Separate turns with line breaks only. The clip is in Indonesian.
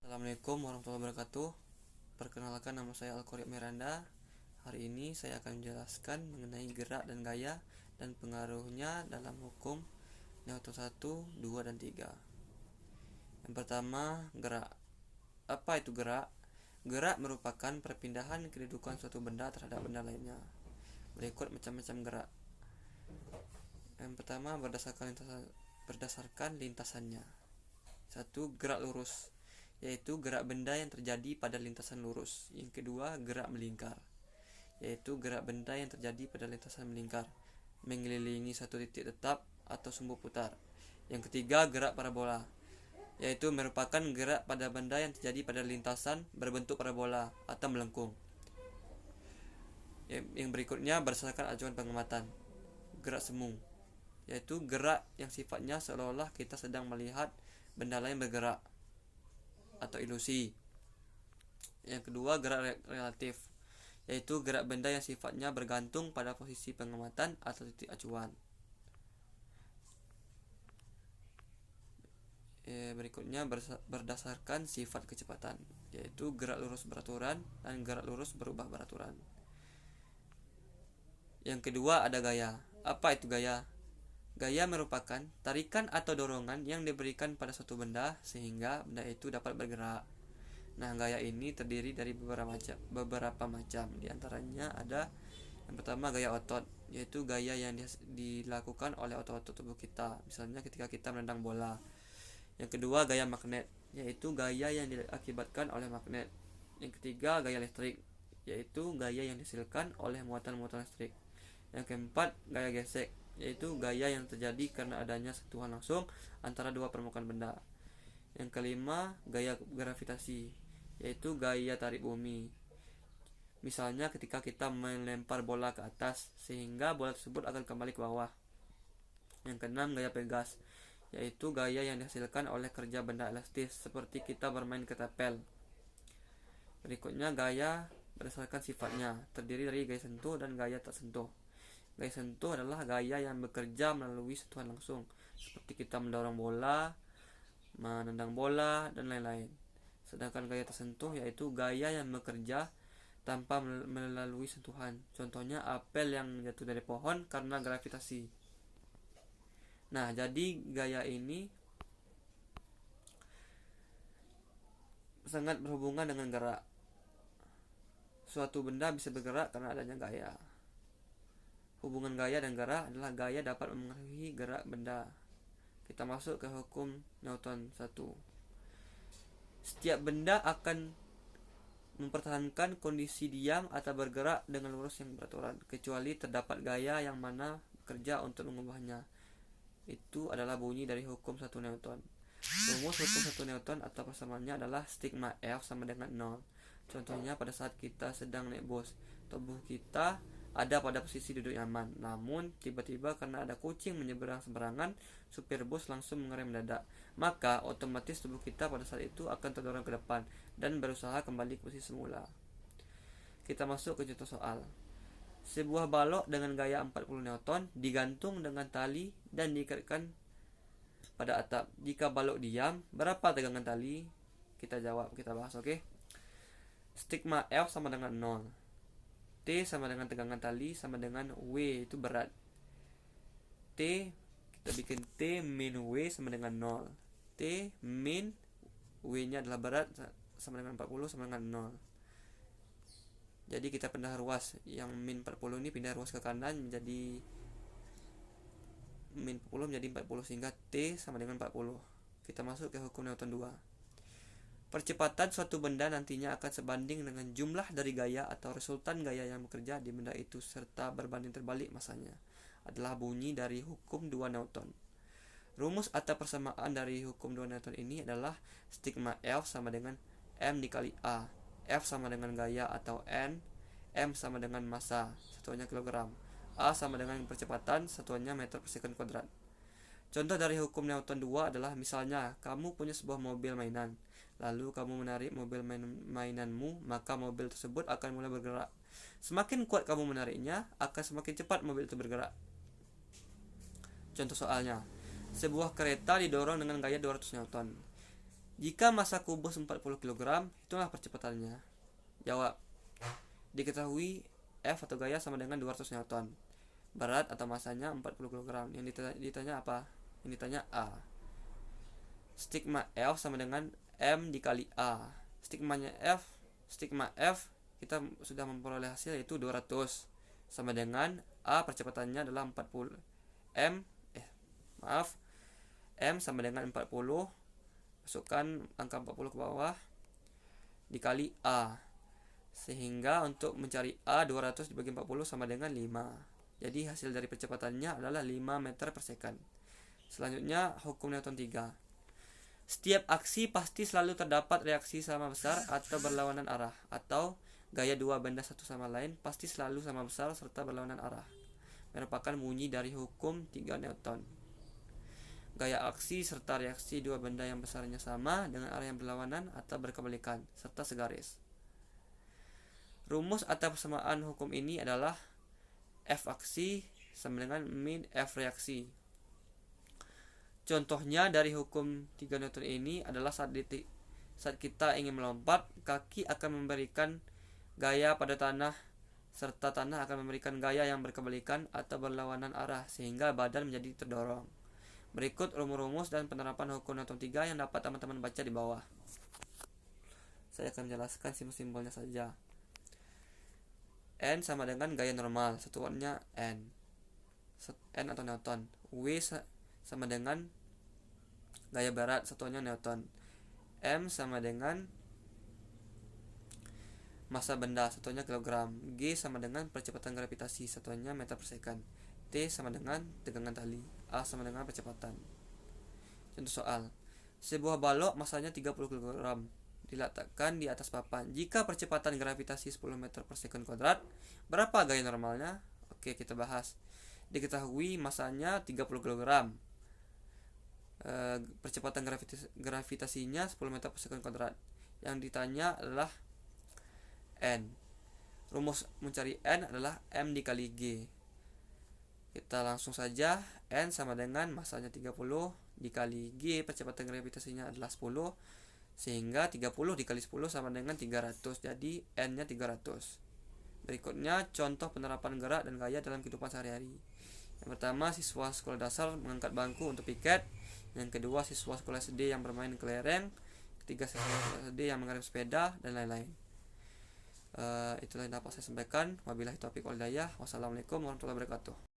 Assalamualaikum warahmatullahi wabarakatuh. Perkenalkan, nama saya Alkorik Miranda. Hari ini saya akan menjelaskan mengenai gerak dan gaya dan pengaruhnya dalam hukum Newton 1, 2, dan 3. Yang pertama, gerak. Apa itu gerak? Gerak merupakan perpindahan kedudukan suatu benda terhadap benda lainnya. Berikut macam-macam gerak. Yang pertama, berdasarkan lintasannya. 1. Gerak lurus, yaitu gerak benda yang terjadi pada lintasan lurus. Yang kedua, gerak melingkar, yaitu gerak benda yang terjadi pada lintasan melingkar, mengelilingi satu titik tetap atau sumbu putar. Yang ketiga, gerak parabola, yaitu merupakan gerak pada benda yang terjadi pada lintasan berbentuk parabola atau melengkung. Yang berikutnya, berdasarkan acuan pengamatan. Gerak semu, yaitu gerak yang sifatnya seolah-olah kita sedang melihat benda lain bergerak atau ilusi. Yang kedua, gerak relatif, yaitu gerak benda yang sifatnya bergantung pada posisi pengamatan atau titik acuan. Berikutnya, berdasarkan sifat kecepatan, yaitu gerak lurus beraturan dan gerak lurus berubah beraturan. Yang kedua, ada gaya. Apa itu gaya? Gaya merupakan tarikan atau dorongan yang diberikan pada suatu benda sehingga benda itu dapat bergerak. Nah, gaya ini terdiri dari beberapa macam. Di antaranya ada yang pertama, gaya otot, yaitu gaya yang dilakukan oleh otot-otot tubuh kita, misalnya ketika kita menendang bola. Yang kedua, gaya magnet, yaitu gaya yang diakibatkan oleh magnet. Yang ketiga, gaya listrik, yaitu gaya yang dihasilkan oleh muatan-muatan listrik. Yang keempat, gaya gesek, yaitu gaya yang terjadi karena adanya sentuhan langsung antara dua permukaan benda. Yang kelima, gaya gravitasi, yaitu gaya tarik bumi. Misalnya ketika kita melempar bola ke atas sehingga bola tersebut akan kembali ke bawah. Yang keenam, gaya pegas, yaitu gaya yang dihasilkan oleh kerja benda elastis seperti kita bermain ketapel. Berikutnya, gaya berdasarkan sifatnya, terdiri dari gaya sentuh dan gaya tak sentuh. Gaya sentuh adalah gaya yang bekerja melalui sentuhan langsung, seperti kita mendorong bola, menendang bola, dan lain-lain. Sedangkan gaya tersentuh yaitu gaya yang bekerja tanpa melalui sentuhan. Contohnya apel yang jatuh dari pohon karena gravitasi. Nah, jadi gaya ini sangat berhubungan dengan gerak. Suatu benda bisa bergerak karena adanya gaya. Hubungan gaya dan gerak adalah gaya dapat mempengaruhi gerak benda. Kita masuk ke hukum Newton 1. Setiap benda akan mempertahankan kondisi diam atau bergerak dengan lurus yang beraturan, kecuali terdapat gaya yang mana bekerja untuk mengubahnya. Itu adalah bunyi dari hukum 1 Newton. Rumus hukum 1 Newton atau persamaannya adalah sigma F sama dengan 0. Contohnya, pada saat kita sedang naik bus, tubuh kita ada pada posisi duduk nyaman. Namun, tiba-tiba karena ada kucing menyeberang sembarangan, supir bus langsung mengerem mendadak. Maka, otomatis tubuh kita pada saat itu akan terdorong ke depan dan berusaha kembali ke posisi semula. Kita masuk ke contoh soal. Sebuah balok dengan gaya 40 Newton digantung dengan tali dan diikatkan pada atap. Jika balok diam, berapa tegangan tali? Kita bahas, oke? Sigma F sama dengan 0. T sama dengan tegangan tali sama dengan W, itu berat. T, kita bikin T min W sama dengan 0. T min W nya adalah berat sama dengan 40 sama dengan 0. Jadi kita pindah ruas. Yang min 40 ini pindah ruas ke kanan menjadi min 40 menjadi 40 sehingga T sama dengan 40. Kita masuk ke hukum Newton 2. Percepatan suatu benda nantinya akan sebanding dengan jumlah dari gaya atau resultan gaya yang bekerja di benda itu serta berbanding terbalik masanya. Adalah bunyi dari hukum 2 Newton. Rumus atau persamaan dari hukum 2 Newton ini adalah sigma F sama dengan M dikali A. F sama dengan gaya atau N, M sama dengan massa, satuannya kilogram, A sama dengan percepatan, satuannya meter per second kuadrat. Contoh dari hukum Newton 2 adalah misalnya kamu punya sebuah mobil mainan. Lalu kamu menarik mobil mainanmu, maka mobil tersebut akan mulai bergerak. Semakin kuat kamu menariknya, akan semakin cepat mobil itu bergerak. Contoh soalnya, sebuah kereta didorong dengan gaya 200 Newton. Jika massa kubus 40 kg, itulah percepatannya. Jawab. Diketahui F atau gaya sama dengan 200 Newton. Berat atau massanya 40 kg. Yang ditanya apa? Yang ditanya A. Stigma F sama dengan M dikali A. Stigma F kita sudah memperoleh hasil yaitu 200 sama dengan A, percepatannya adalah 40. M sama dengan 40, masukkan angka 40 ke bawah, dikali A. Sehingga untuk mencari A, 200 dibagi 40 sama dengan 5. Jadi hasil dari percepatannya adalah 5 meter per second. Selanjutnya hukum Newton 3. Setiap aksi pasti selalu terdapat reaksi sama besar atau berlawanan arah, atau gaya dua benda satu sama lain pasti selalu sama besar serta berlawanan arah, merupakan bunyi dari hukum 3 Newton. Gaya aksi serta reaksi dua benda yang besarnya sama dengan arah yang berlawanan atau berkebalikan serta segaris. Rumus atau persamaan hukum ini adalah F aksi sama dengan min F reaksi. Contohnya dari hukum 3 Newton ini adalah saat kita ingin melompat, kaki akan memberikan gaya pada tanah serta tanah akan memberikan gaya yang berkebalikan atau berlawanan arah sehingga badan menjadi terdorong. Berikut rumus-rumus dan penerapan hukum Newton 3 yang dapat teman-teman baca di bawah. Saya akan menjelaskan simbol-simbolnya saja. N sama dengan gaya normal, satuannya N atau Newton. W sama dengan gaya berat, satuannya Newton. M sama dengan massa benda, satuannya kilogram. G sama dengan percepatan gravitasi, satuannya meter per second. T sama dengan tegangan tali. A sama dengan percepatan. Contoh soal. Sebuah balok massanya 30 kg diletakkan di atas papan. Jika percepatan gravitasi 10 meter per second kuadrat, berapa gaya normalnya? Oke, kita bahas. Diketahui massanya 30 kg. Percepatan gravitasinya 10 meter per second kuadrat. Yang ditanya adalah N. Rumus mencari N adalah M dikali G. Kita langsung saja. N sama dengan massanya 30 dikali G, percepatan gravitasinya adalah 10, sehingga 30 dikali 10 sama dengan 300. Jadi N nya 300. Berikutnya contoh penerapan gerak dan gaya dalam kehidupan sehari-hari. Yang pertama, siswa sekolah dasar mengangkat bangku untuk piket. Yang kedua, siswa sekolah SD yang bermain kelereng. Ketiga, siswa sekolah SD yang mengerem sepeda, dan lain-lain. Itulah yang dapat saya sampaikan. Wabillahi taufiq wal hidayah. Wassalamualaikum warahmatullahi wabarakatuh.